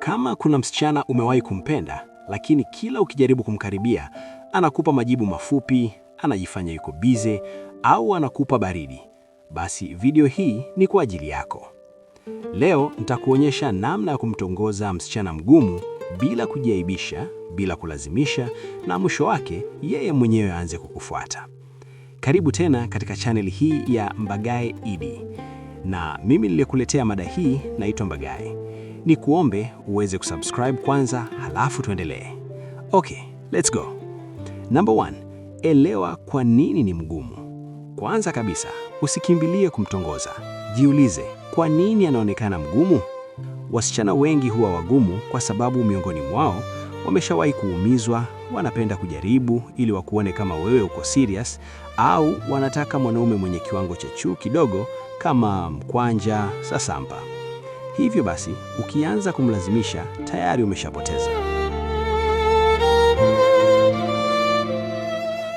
Kama kuna msichana umewahi kumpenda, lakini kila ukijaribu kumkaribia, anakupa majibu mafupi, anajifanya yuko bize, au anakupa baridi, basi video hii ni kwa ajili yako. Leo nitakuonyesha namna ya kumtongoza msichana mgumu bila kujiaibisha, bila kulazimisha, na mwisho wake yeye mwenyewe aanze kukufuata. Karibu tena katika channel hii ya Mbagae Idi. Na mimi niliyekuletea mada hii naitwa Mbagae. Ni kuombe uweze kusubscribe kwanza, halafu tuendelee. Okay, let's go. Number 1, elewa kwa nini ni mgumu. Kwanza kabisa, usikimbilie kumtongoza. Jiulize, kwa nini anaonekana mgumu? Wasichana wengi huwa wagumu kwa sababu miongoni mwao wameshawahi kuumizwa, wanapenda kujaribu ili wakuone kama wewe uko serious, au wanataka mwanaume mwenye kiwango cha juu kidogo kama mkwanja, sasampa. Hivyo basi, ukianza kumlazimisha, tayari umeshapoteza.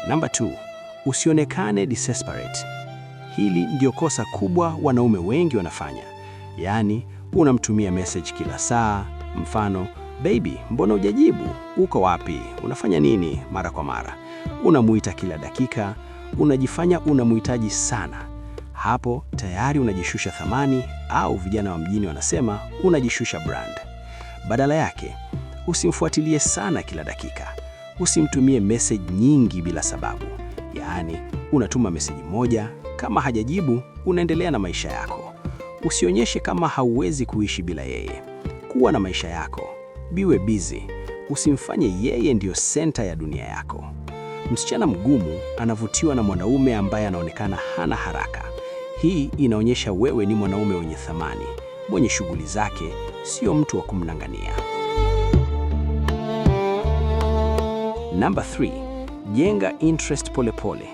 Number 2, usionekane desperate. Hili ndio kosa kubwa wanaume wengi wanafanya. Yaani, unamtumia message kila saa, mfano, baby, mbona hujajibu? Uko wapi? Unafanya nini? Mara kwa mara. Unamuita kila dakika, unajifanya unamuhitaji sana. Hapo tayari unajishusha thamani, au vijana wa mjini wanasema unajishusha brand. Badala yake, usimfuatilie sana kila dakika. Usimtumie message nyingi bila sababu. Yaani, unatuma message moja, kama hajajibu, unaendelea na maisha yako. Usionyeshe kama hauwezi kuishi bila yeye. Kuwa na maisha yako. Biwe busy. Usimfanye yeye ndio center ya dunia yako. Msichana mgumu anavutiwa na mwanaume ambaye anaonekana hana haraka. Hii inaonyesha wewe ni mwanaume wenye thamani, mwenye shughuli zake, sio mtu wa kumnang'ania. Number 3, jenga interest polepole.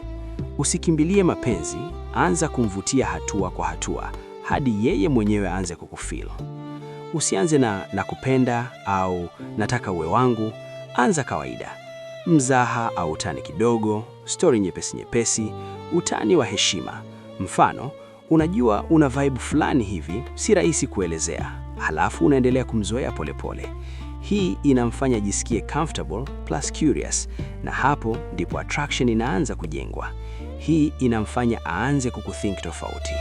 Usikimbilie mapenzi, anza kumvutia hatua kwa hatua, hadi yeye mwenyewe aanze kukufeel. Usianze na kupenda au nataka uwe wangu, anza kawaida. Mzaha au utani kidogo, story nyepesi nyepesi, utani wa heshima. Mfano, unajua una vibe fulani hivi, si rahisi kuelezea. Halafu unaendelea kumzoea polepole. Hii inamfanya jisikie comfortable plus curious, na hapo ndipo attraction inaanza kujengwa. Hii inamfanya aanze kukuthink tofauti.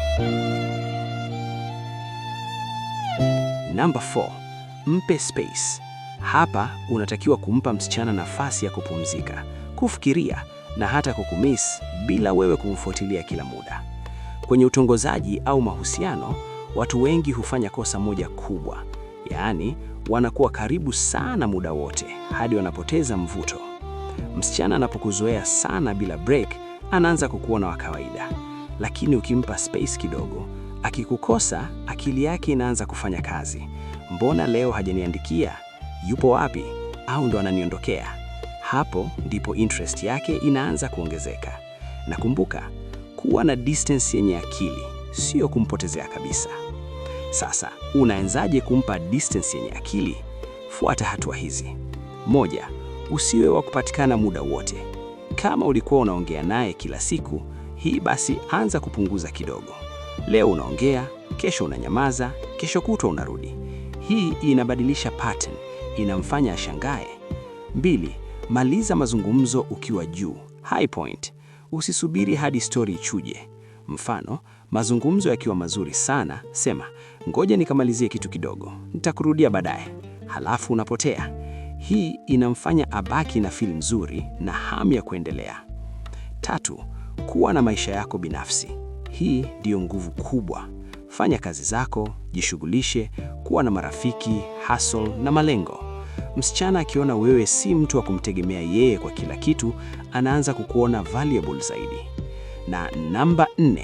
Number 4, mpe space. Hapa unatakiwa kumpa msichana nafasi ya kupumzika, kufikiria na hata kukumiss bila wewe kumfuatilia kila muda. Kwenye utongozaji au mahusiano, watu wengi hufanya kosa moja kubwa. Yaani, wanakuwa karibu sana muda wote hadi wanapoteza mvuto. Msichana anapokuzoea sana bila break, anaanza kukuona wa kawaida. Lakini ukimpa space kidogo, akikukosa, akili yake inaanza kufanya kazi. Mbona leo hajaniandikia? Yupo wapi? Au ndo ananiondokea? Hapo ndipo interest yake inaanza kuongezeka. Na kumbuka, kuwa na distance yenye akili, sio kumpotezea kabisa. Sasa, unaanzaje kumpa distance yenye akili? Fuata hatua hizi. 1, usiwe wa kupatikana muda wote. Kama ulikuwa unaongea naye kila siku, hii basi anza kupunguza kidogo. Leo unaongea, kesho unanyamaza, kesho kutwa unarudi. Hii inabadilisha pattern, inamfanya ashangae. 2, maliza mazungumzo ukiwa juu, high point. Usisubiri hadi story ichuje. Mfano, mazungumzo yakiwa mazuri sana, sema, ngoja nikamalizie kitu kidogo, nitakurudia baadaye. Halafu unapotea. Hii inamfanya abaki na feel nzuri na hamu ya kuendelea. 3, kuwa na maisha yako binafsi. Hii ndiyo nguvu kubwa. Fanya kazi zako, jishughulishe, kuwa na marafiki, hustle na malengo. Msichana akiona wewe si mtu wa kumtegemea yeye kwa kila kitu, anaanza kukuona valuable zaidi. Na namba 4,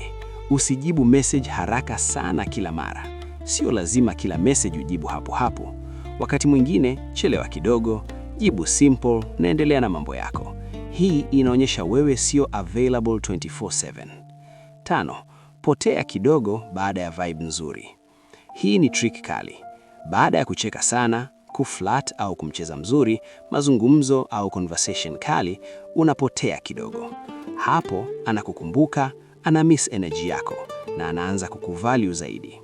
usijibu message haraka sana kila mara. Sio lazima kila message ujibu hapo hapo. Wakati mwingine, chelewa kidogo, jibu simple, na endelea na mambo yako. Hii inaonyesha wewe sio available 24/7. 5, potea kidogo baada ya vibe nzuri. Hii ni trick kali. Baada ya kucheka sana, kuflat au kumcheza mzuri, mazungumzo au conversation kali, unapotea kidogo. Hapo anakukumbuka, ana miss energy yako na anaanza kukuvalue zaidi.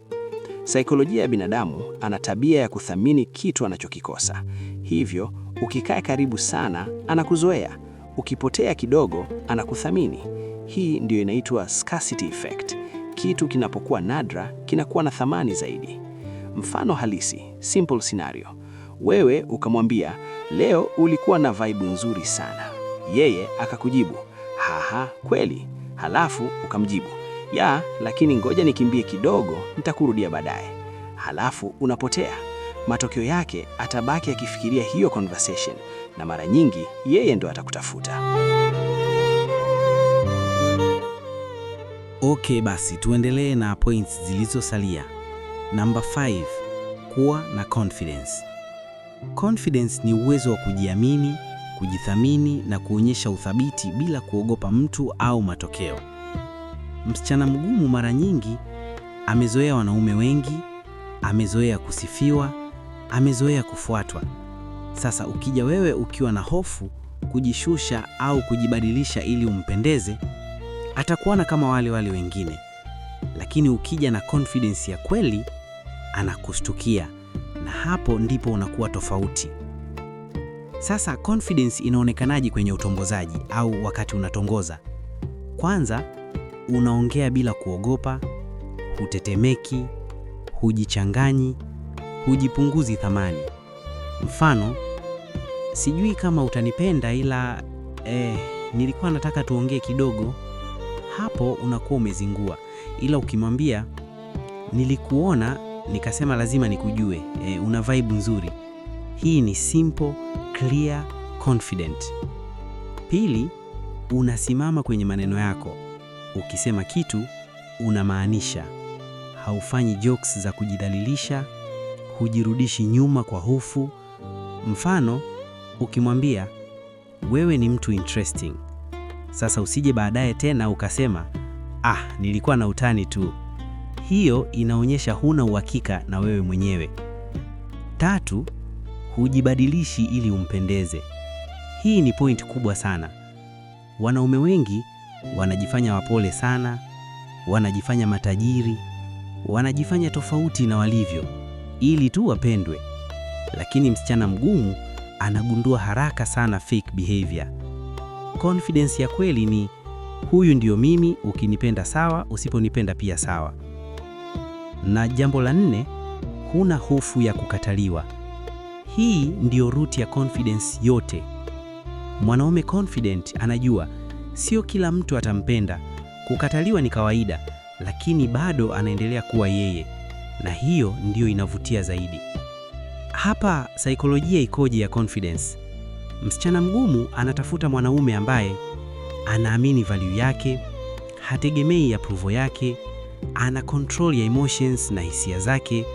Saikolojia ya binadamu ana tabia ya kuthamini kitu anachokikosa. Hivyo, ukikaa karibu sana, anakuzoea. Ukipotea kidogo, anakuthamini. Hii ndio inaitwa scarcity effect. Kitu kinapokuwa nadra, kinakuwa na thamani zaidi. Mfano halisi, simple scenario. Wewe ukamwambia, leo ulikuwa na vibe nzuri sana. Yeye akakujibu, haha, kweli. Halafu ukamjibu, ya, lakini ngoja nikimbie kidogo, nitakurudia baadaye. Halafu unapotea. Matokeo yake atabaki akifikiria hiyo conversation, na mara nyingi yeye ndo atakutafuta. Okay, basi tuendelee na points zilizosalia. Number 5, kuwa na confidence. Confidence ni uwezo wa kujiamini, kujithamini na kuonyesha uthabiti bila kuogopa mtu au matokeo. Msichana mgumu mara nyingi amezoea wanaume wengi, amezoea kusifiwa, amezoea kufuatwa. Sasa ukija wewe ukiwa na hofu, kujishusha au kujibadilisha ili umpendeze, atakuona kama wale wengine. Lakini ukija na confidence ya kweli, anakushtukia, na hapo ndipo unakuwa tofauti. Sasa confidence inaonekanaje kwenye utongozaji au wakati unatongoza? Kwanza, unaongea bila kuogopa, hutetemeki, hujichanganyi, hujipunguzi thamani. Mfano, sijui kama utanipenda ila nilikuwa nataka tuongee kidogo. Hapo unakuwa umezingua. Ila ukimwambia, nilikuona nikasema lazima nikujue, una vibe nzuri. Hii ni simple, clear, confident. Pili, unasimama kwenye maneno yako. Ukisema kitu, unamaanisha. Haufanyi jokes za kujidhalilisha, hujirudishi nyuma kwa hofu. Mfano, ukimwambia, wewe ni mtu interesting. Sasa usije baadaye tena ukasema, nilikuwa na utani tu. Hiyo inaonyesha huna uhakika na wewe mwenyewe. Tatu, hujibadilishi ili umpendeze. Hii ni point kubwa sana. Wanaume wengi wanajifanya wapole sana, wanajifanya matajiri, wanajifanya tofauti na walivyo ili tu wapendwe. Lakini msichana mgumu anagundua haraka sana fake behavior. Confidence ya kweli ni, huyu ndio mimi, ukinipenda sawa, usiponipenda pia sawa. Na jambo la 4, huna hofu ya kukataliwa. Hii ndio root ya confidence yote. Mwanaume confident anajua sio kila mtu atampenda. Kukataliwa ni kawaida, lakini bado anaendelea kuwa yeye. Na hiyo ndio inavutia zaidi. Hapa saikolojia ikoje ya confidence? Msichana mgumu anatafuta mwanaume ambaye anaamini value yake, hategemei approval yake, ana control ya emotions na hisia zake.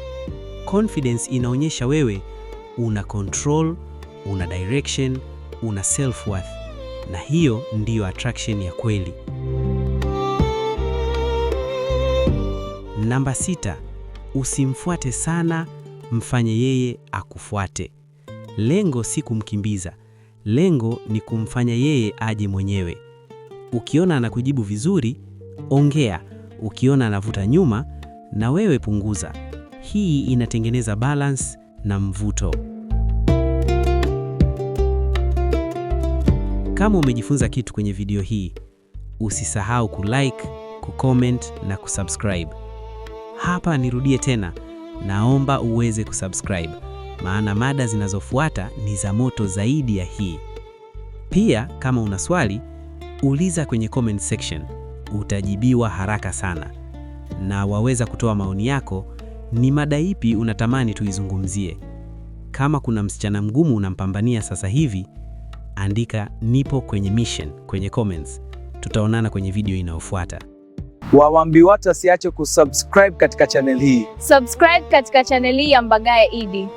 Confidence inaonyesha wewe una control, una direction, una self-worth, na hiyo ndiyo attraction ya kweli. Namba 6, usimfuate sana, mfanye yeye akufuate. Lengo si kumkimbiza. Lengo ni kumfanya yeye aje mwenyewe. Ukiona anakujibu vizuri, ongea. Ukiona anavuta nyuma, na wewe punguza. Hii inatengeneza balance na mvuto. Kama umejifunza kitu kwenye video hii, usisahau kulike, kucomment na kusubscribe. Hapa nirudie tena, naomba uweze kusubscribe, maana mada zinazofuata ni za moto zaidi ya hii. Pia kama una swali, uliza kwenye comment section, utajibiwa haraka sana. Na waweza kutoa maoni yako, ni mada ipi unatamani tuizungumzie. Kama kuna msichana mgumu unampambania sasa hivi, andika nipo kwenye mission kwenye comments. Tutaonana kwenye video inayofuata. Wawaambie watu wasiache kusubscribe katika channel hii. Subscribe katika channel hii ya Mbagaya ED.